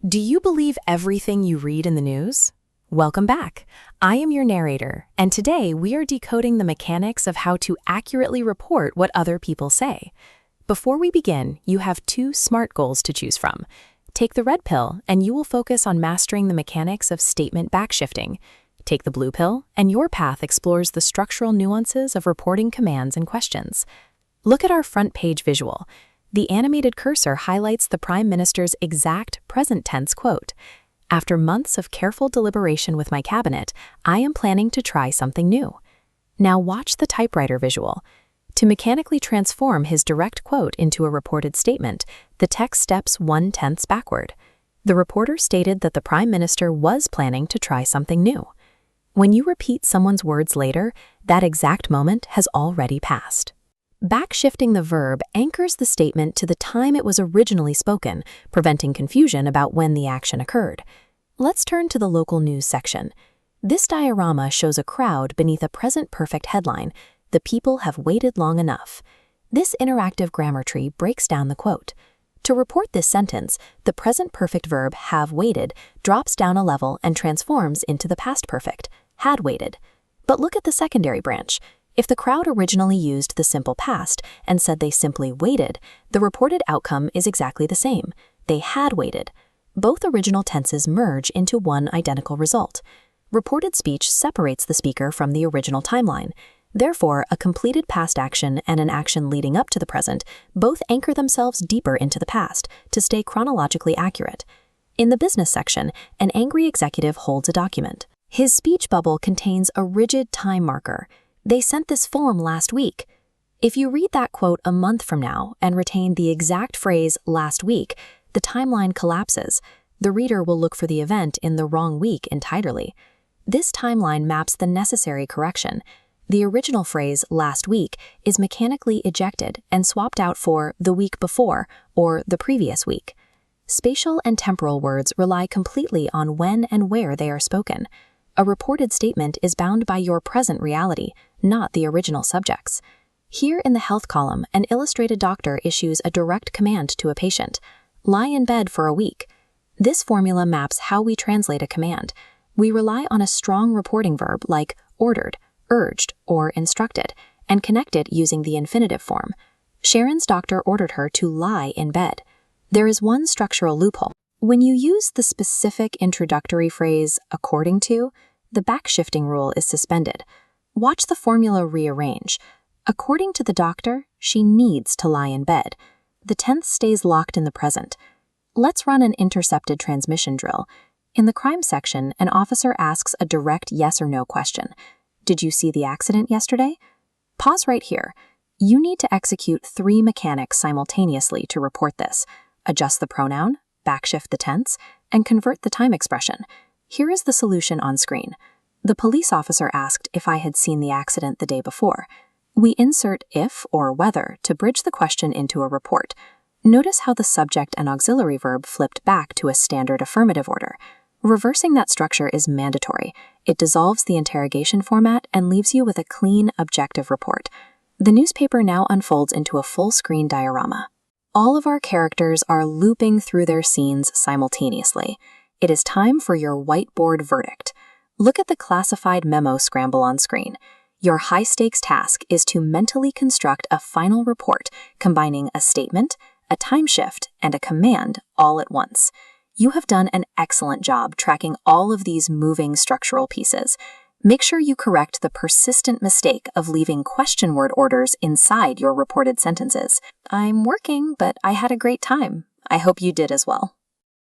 Do you believe everything you read in the news? Welcome back. I am your narrator, and today we are decoding the mechanics of how to accurately report what other people say. Before we begin, you have two SMART goals to choose from. Take the red pill, and you will focus on mastering the mechanics of statement backshifting. Take the blue pill, and your path explores the structural nuances of reporting commands and questions. Look at our front page visual. The animated cursor highlights the Prime Minister's exact present tense quote. After months of careful deliberation with my cabinet, I am planning to try something new. Now watch the typewriter visual. To mechanically transform his direct quote into a reported statement, the text steps 1/10 backward. The reporter stated that the Prime Minister was planning to try something new. When you repeat someone's words later, that exact moment has already passed. Backshifting the verb anchors the statement to the time it was originally spoken, preventing confusion about when the action occurred. Let's turn to the local news section. This diorama shows a crowd beneath a present perfect headline, "The people have waited long enough." This interactive grammar tree breaks down the quote. To report this sentence, the present perfect verb have waited drops down a level and transforms into the past perfect, had waited. But look at the secondary branch. If the crowd originally used the simple past and said they simply waited, the reported outcome is exactly the same. They had waited. Both original tenses merge into one identical result. Reported speech separates the speaker from the original timeline. Therefore, a completed past action and an action leading up to the present both anchor themselves deeper into the past to stay chronologically accurate. In the business section, an angry executive holds a document. His speech bubble contains a rigid time marker. "They sent this form last week." If you read that quote a month from now and retain the exact phrase "last week," the timeline collapses. The reader will look for the event in the wrong week entirely. This timeline maps the necessary correction. The original phrase "last week" is mechanically ejected and swapped out for "the week before" or "the previous week." Spatial and temporal words rely completely on when and where they are spoken. A reported statement is bound by your present reality, not the original subjects. Here in the health column, an illustrated doctor issues a direct command to a patient: lie in bed for a week. This formula maps how we translate a command. We rely on a strong reporting verb like ordered, urged, or instructed, and connect it using the infinitive form. Sharon's doctor ordered her to lie in bed. There is one structural loophole. When you use the specific introductory phrase "according to," the backshifting rule is suspended. Watch the formula rearrange. According to the doctor, she needs to lie in bed. The tense stays locked in the present. Let's run an intercepted transmission drill. In the crime section, an officer asks a direct yes or no question. "Did you see the accident yesterday?" Pause right here. You need to execute 3 mechanics simultaneously to report this. Adjust the pronoun, backshift the tense, and convert the time expression. Here is the solution on screen. The police officer asked if I had seen the accident the day before. We insert if or whether to bridge the question into a report. Notice how the subject and auxiliary verb flipped back to a standard affirmative order. Reversing that structure is mandatory. It dissolves the interrogation format and leaves you with a clean, objective report. The newspaper now unfolds into a full-screen diorama. All of our characters are looping through their scenes simultaneously. It is time for your whiteboard verdict. Look at the classified memo scramble on screen. Your high-stakes task is to mentally construct a final report combining a statement, a time shift, and a command all at once. You have done an excellent job tracking all of these moving structural pieces. Make sure you correct the persistent mistake of leaving question word orders inside your reported sentences. I'm working, but I had a great time. I hope you did as well.